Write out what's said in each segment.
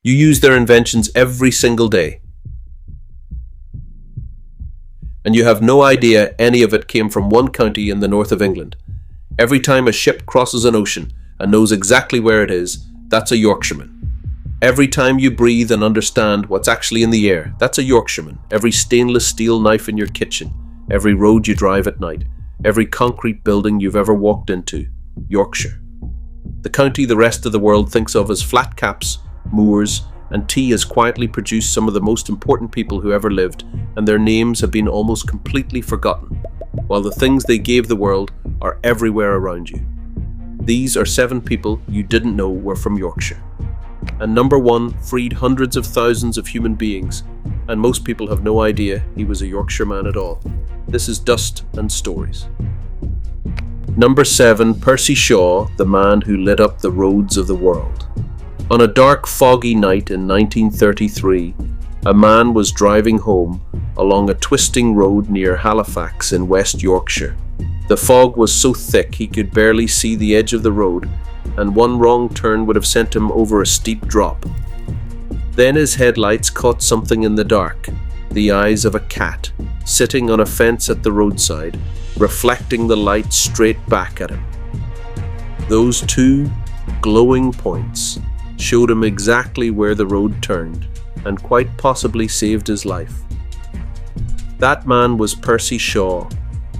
You use their inventions every single day. And you have no idea any of it came from one county in the north of England. Every time a ship crosses an ocean and knows exactly where it is, that's a Yorkshireman. Every time you breathe and understand what's actually in the air, that's a Yorkshireman. Every stainless steel knife in your kitchen, every road you drive at night, every concrete building you've ever walked into, Yorkshire. The county the rest of the world thinks of as flat caps, moors, and tea has quietly produced some of the most important people who ever lived, and their names have been almost completely forgotten, while the things they gave the world are everywhere around you. These are 7 people you didn't know were from Yorkshire. And number 1 freed hundreds of thousands of human beings, and most people have no idea he was a Yorkshireman at all. This is Dust and Stories. Number 7, Percy Shaw, the man who lit up the roads of the world. On a dark, foggy night in 1933, a man was driving home along a twisting road near Halifax in West Yorkshire. The fog was so thick he could barely see the edge of the road, and one wrong turn would have sent him over a steep drop. Then his headlights caught something in the dark, the eyes of a cat, sitting on a fence at the roadside, reflecting the light straight back at him. Those 2 glowing points showed him exactly where the road turned, and quite possibly saved his life. That man was Percy Shaw,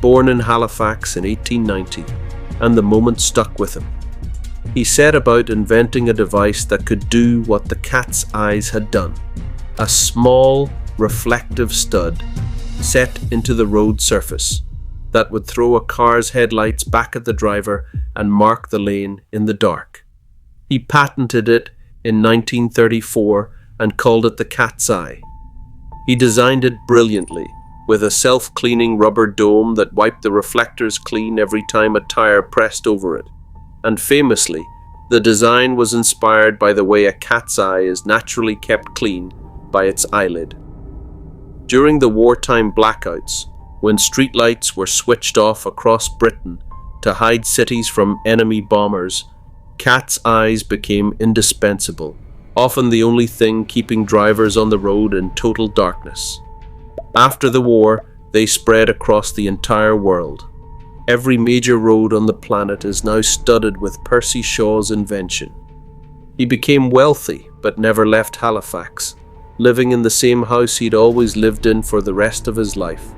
born in Halifax in 1890, and the moment stuck with him. He set about inventing a device that could do what the cat's eyes had done. A small, reflective stud set into the road surface that would throw a car's headlights back at the driver and mark the lane in the dark. He patented it in 1934 and called it the cat's eye. He designed it brilliantly, with a self-cleaning rubber dome that wiped the reflectors clean every time a tire pressed over it. And famously, the design was inspired by the way a cat's eye is naturally kept clean by its eyelid. During the wartime blackouts, when streetlights were switched off across Britain to hide cities from enemy bombers, cat's eyes became indispensable, often the only thing keeping drivers on the road in total darkness. After the war, they spread across the entire world. Every major road on the planet is now studded with Percy Shaw's invention. He became wealthy, but never left Halifax, living in the same house he'd always lived in for the rest of his life.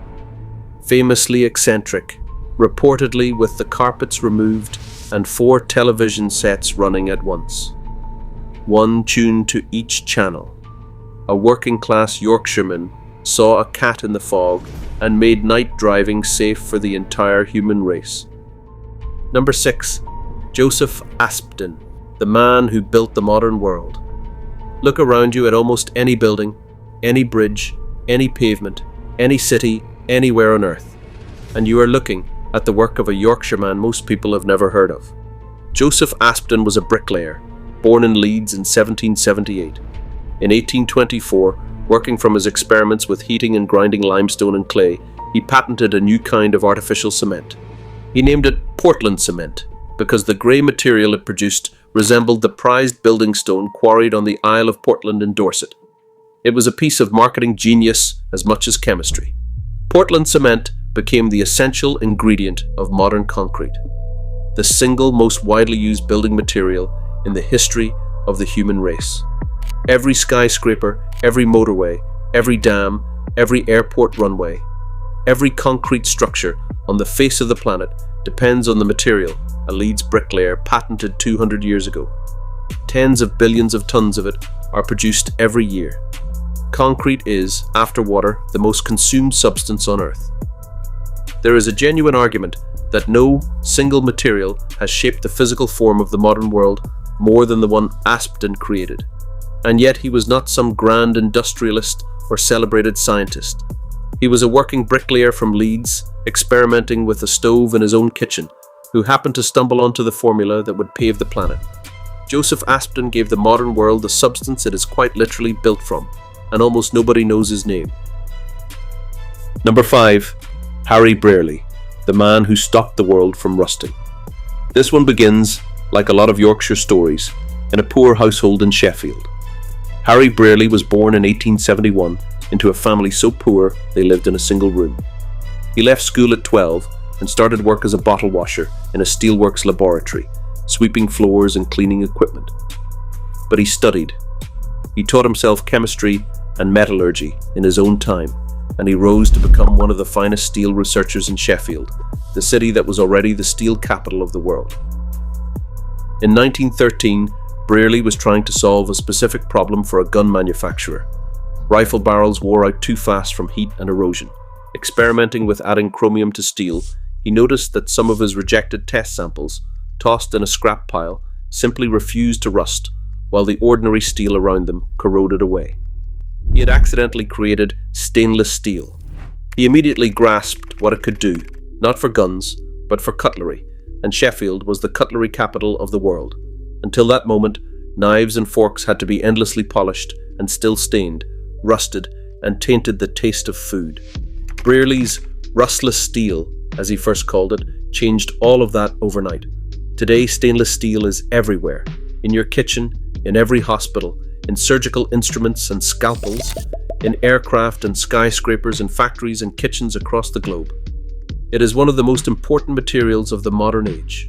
Famously eccentric, reportedly with the carpets removed and 4 television sets running at once. One tuned to each channel. A working-class Yorkshireman saw a cat in the fog and made night driving safe for the entire human race. Number 6. Joseph Aspdin, the man who built the modern world. Look around you at almost any building, any bridge, any pavement, any city, anywhere on earth, and you are looking at the work of a Yorkshireman most people have never heard of. Joseph Aspdin was a bricklayer, born in Leeds in 1778. In 1824, working from his experiments with heating and grinding limestone and clay, he patented a new kind of artificial cement. He named it Portland cement because the grey material it produced resembled the prized building stone quarried on the Isle of Portland in Dorset. It was a piece of marketing genius as much as chemistry. Portland cement became the essential ingredient of modern concrete, the single most widely used building material in the history of the human race. Every skyscraper, every motorway, every dam, every airport runway, every concrete structure on the face of the planet depends on the material a Leeds bricklayer patented 200 years ago. Tens of billions of tons of it are produced every year. Concrete is, after water, the most consumed substance on Earth. There is a genuine argument that no single material has shaped the physical form of the modern world more than the one Aspdin created. And yet he was not some grand industrialist or celebrated scientist. He was a working bricklayer from Leeds, experimenting with a stove in his own kitchen, who happened to stumble onto the formula that would pave the planet. Joseph Aspdin gave the modern world the substance it is quite literally built from, and almost nobody knows his name. Number 5. Harry Brearley, the man who stopped the world from rusting. This one begins, like a lot of Yorkshire stories, in a poor household in Sheffield. Harry Brearley was born in 1871 into a family so poor they lived in a single room. He left school at 12 and started work as a bottle washer in a steelworks laboratory, sweeping floors and cleaning equipment. But he studied. He taught himself chemistry and metallurgy in his own time, and he rose to become one of the finest steel researchers in Sheffield, the city that was already the steel capital of the world. In 1913, Brearley was trying to solve a specific problem for a gun manufacturer. Rifle barrels wore out too fast from heat and erosion. Experimenting with adding chromium to steel, he noticed that some of his rejected test samples, tossed in a scrap pile, simply refused to rust, while the ordinary steel around them corroded away. He had accidentally created stainless steel. He immediately grasped what it could do, not for guns, but for cutlery, and Sheffield was the cutlery capital of the world. Until that moment, knives and forks had to be endlessly polished and still stained, rusted, and tainted the taste of food. Brearley's rustless steel, as he first called it, changed all of that overnight. Today, stainless steel is everywhere, in your kitchen, in every hospital, in surgical instruments and scalpels, in aircraft and skyscrapers and factories and kitchens across the globe. It is one of the most important materials of the modern age.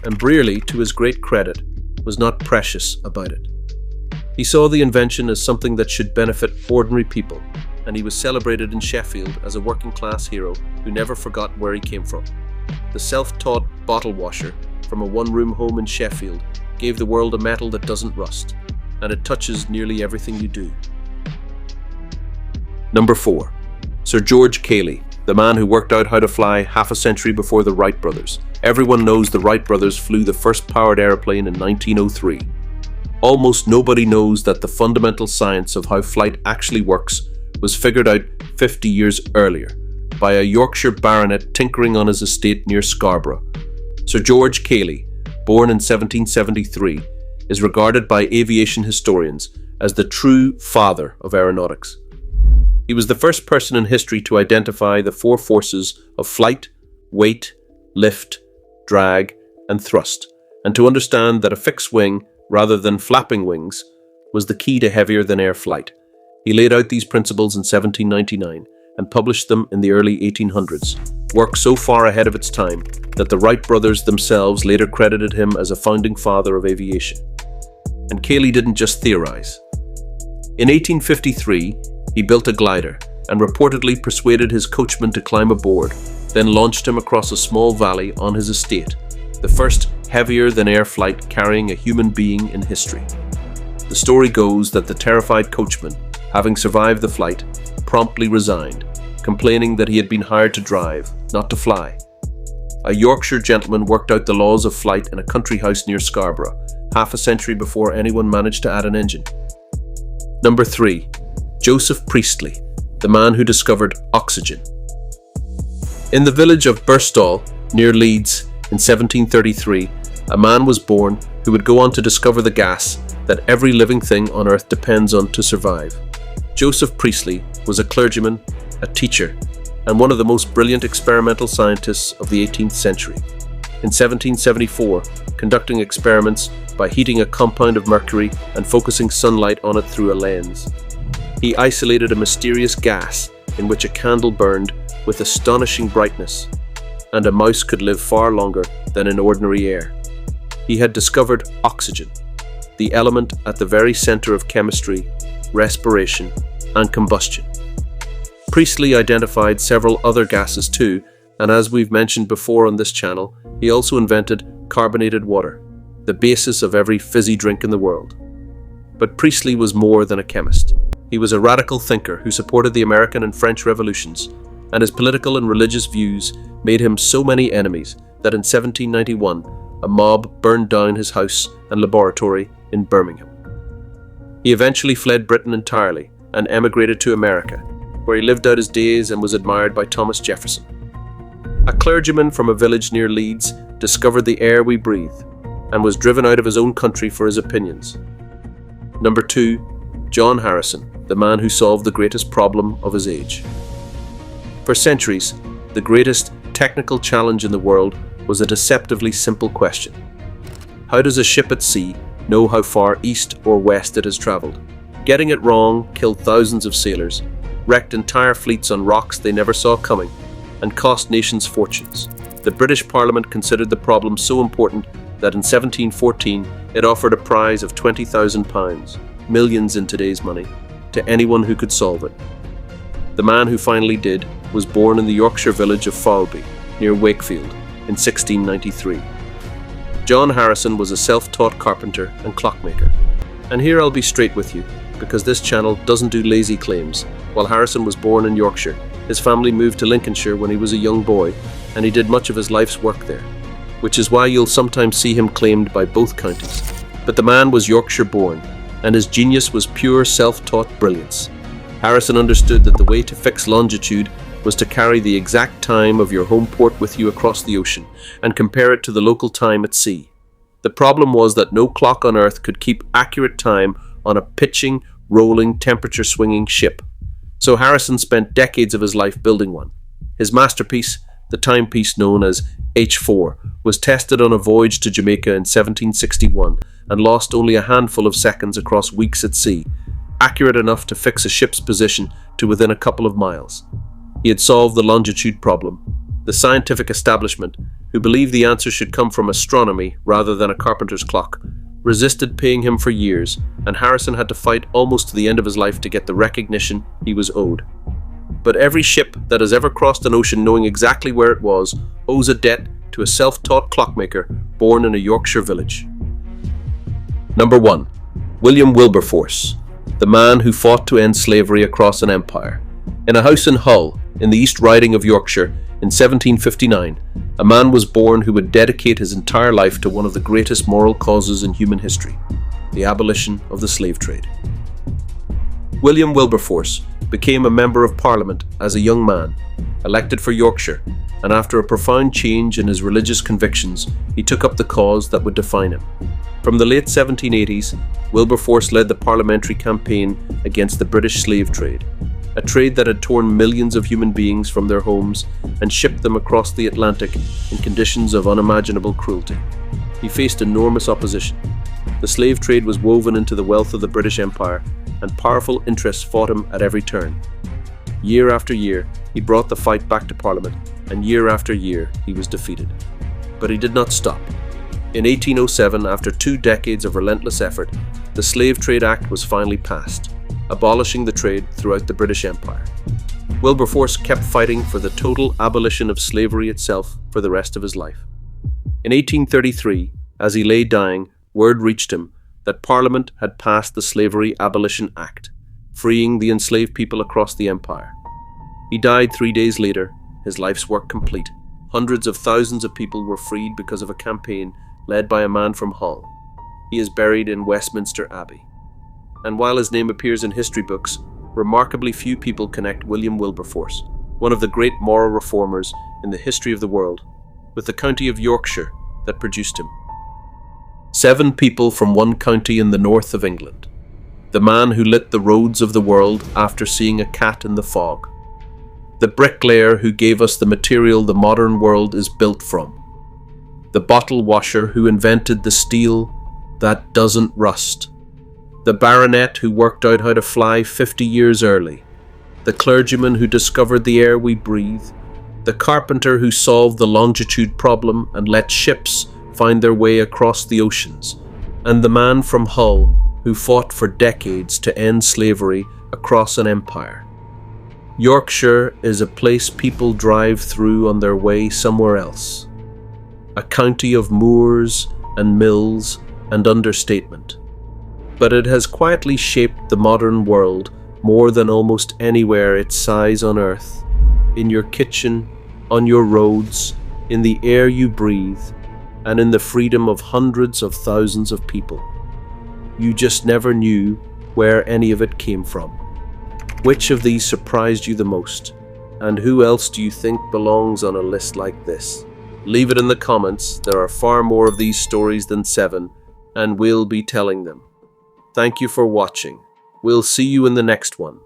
And Brearley, to his great credit, was not precious about it. He saw the invention as something that should benefit ordinary people, and he was celebrated in Sheffield as a working-class hero who never forgot where he came from. The self-taught bottle washer from a one-room home in Sheffield gave the world a metal that doesn't rust, and it touches nearly everything you do. Number 4. Sir George Cayley, the man who worked out how to fly half a century before the Wright brothers. Everyone knows the Wright brothers flew the first powered airplane in 1903. Almost nobody knows that the fundamental science of how flight actually works was figured out 50 years earlier by a Yorkshire baronet tinkering on his estate near Scarborough. Sir George Cayley, born in 1773, is regarded by aviation historians as the true father of aeronautics. He was the first person in history to identify the four forces of flight, weight, lift, drag, and thrust, and to understand that a fixed wing, rather than flapping wings, was the key to heavier-than-air flight. He laid out these principles in 1799 and published them in the early 1800s, work so far ahead of its time that the Wright brothers themselves later credited him as a founding father of aviation. And Cayley didn't just theorize. In 1853, he built a glider and reportedly persuaded his coachman to climb aboard, then launched him across a small valley on his estate, the first heavier-than-air flight carrying a human being in history. The story goes that the terrified coachman, having survived the flight, promptly resigned, complaining that he had been hired to drive, not to fly. A Yorkshire gentleman worked out the laws of flight in a country house near Scarborough, half a century before anyone managed to add an engine. Number 3. Joseph Priestley, the man who discovered oxygen. In the village of Birstall, near Leeds, in 1733, a man was born who would go on to discover the gas that every living thing on earth depends on to survive. Joseph Priestley was a clergyman, a teacher, and one of the most brilliant experimental scientists of the 18th century. In 1774, conducting experiments by heating a compound of mercury and focusing sunlight on it through a lens, he isolated a mysterious gas in which a candle burned with astonishing brightness, and a mouse could live far longer than in ordinary air. He had discovered oxygen, the element at the very center of chemistry, respiration, and combustion. Priestley identified several other gases too, and as we've mentioned before on this channel, he also invented carbonated water, the basis of every fizzy drink in the world. But Priestley was more than a chemist. He was a radical thinker who supported the American and French revolutions, and his political and religious views made him so many enemies that in 1791, a mob burned down his house and laboratory in Birmingham. He eventually fled Britain entirely and emigrated to America, where he lived out his days and was admired by Thomas Jefferson. A clergyman from a village near Leeds discovered the air we breathe and was driven out of his own country for his opinions. Number 2, John Harrison, the man who solved the greatest problem of his age. For centuries, the greatest technical challenge in the world was a deceptively simple question. How does a ship at sea know how far east or west it has traveled? Getting it wrong killed thousands of sailors, wrecked entire fleets on rocks they never saw coming, and cost nations fortunes. The British Parliament considered the problem so important that in 1714 it offered a prize of £20,000, millions in today's money, to anyone who could solve it. The man who finally did was born in the Yorkshire village of Foulby, near Wakefield, in 1693. John Harrison was a self-taught carpenter and clockmaker. And here I'll be straight with you, because this channel doesn't do lazy claims. While Harrison was born in Yorkshire, his family moved to Lincolnshire when he was a young boy, and he did much of his life's work there, which is why you'll sometimes see him claimed by both counties. But the man was Yorkshire born, and his genius was pure self-taught brilliance. Harrison understood that the way to fix longitude was to carry the exact time of your home port with you across the ocean and compare it to the local time at sea. The problem was that no clock on Earth could keep accurate time on a pitching, rolling, temperature-swinging ship. So Harrison spent decades of his life building one. His masterpiece, the timepiece known as H4, was tested on a voyage to Jamaica in 1761 and lost only a handful of seconds across weeks at sea, accurate enough to fix a ship's position to within a couple of miles. He had solved the longitude problem. The scientific establishment, who believed the answer should come from astronomy rather than a carpenter's clock, resisted paying him for years, and Harrison had to fight almost to the end of his life to get the recognition he was owed. But every ship that has ever crossed an ocean knowing exactly where it was owes a debt to a self-taught clockmaker born in a Yorkshire village. Number 1. William Wilberforce, the man who fought to end slavery across an empire. In a house in Hull, in the East Riding of Yorkshire, in 1759, a man was born who would dedicate his entire life to one of the greatest moral causes in human history, the abolition of the slave trade. William Wilberforce became a Member of Parliament as a young man, elected for Yorkshire, and after a profound change in his religious convictions, he took up the cause that would define him. From the late 1780s, Wilberforce led the parliamentary campaign against the British slave trade, a trade that had torn millions of human beings from their homes and shipped them across the Atlantic in conditions of unimaginable cruelty. He faced enormous opposition. The slave trade was woven into the wealth of the British Empire, and powerful interests fought him at every turn. Year after year, he brought the fight back to Parliament, and year after year, he was defeated. But he did not stop. In 1807, after 2 decades of relentless effort, the Slave Trade Act was finally passed, abolishing the trade throughout the British Empire. Wilberforce kept fighting for the total abolition of slavery itself for the rest of his life. In 1833, as he lay dying, word reached him that Parliament had passed the Slavery Abolition Act, freeing the enslaved people across the empire. He died 3 days later, his life's work complete. Hundreds of thousands of people were freed because of a campaign led by a man from Hull. He is buried in Westminster Abbey. And while his name appears in history books, remarkably few people connect William Wilberforce, one of the great moral reformers in the history of the world, with the county of Yorkshire that produced him. 7 people from one county in the north of England. The man who lit the roads of the world after seeing a cat in the fog. The bricklayer who gave us the material the modern world is built from. The bottle washer who invented the steel that doesn't rust. The baronet who worked out how to fly 50 years early. The clergyman who discovered the air we breathe. The carpenter who solved the longitude problem and let ships find their way across the oceans. And the man from Hull who fought for decades to end slavery across an empire. Yorkshire is a place people drive through on their way somewhere else. A county of moors and mills and understatement. But it has quietly shaped the modern world more than almost anywhere its size on earth. In your kitchen, on your roads, in the air you breathe, and in the freedom of hundreds of thousands of people. You just never knew where any of it came from. Which of these surprised you the most? And who else do you think belongs on a list like this? Leave it in the comments. There are far more of these stories than 7, and we'll be telling them. Thank you for watching. We'll see you in the next one.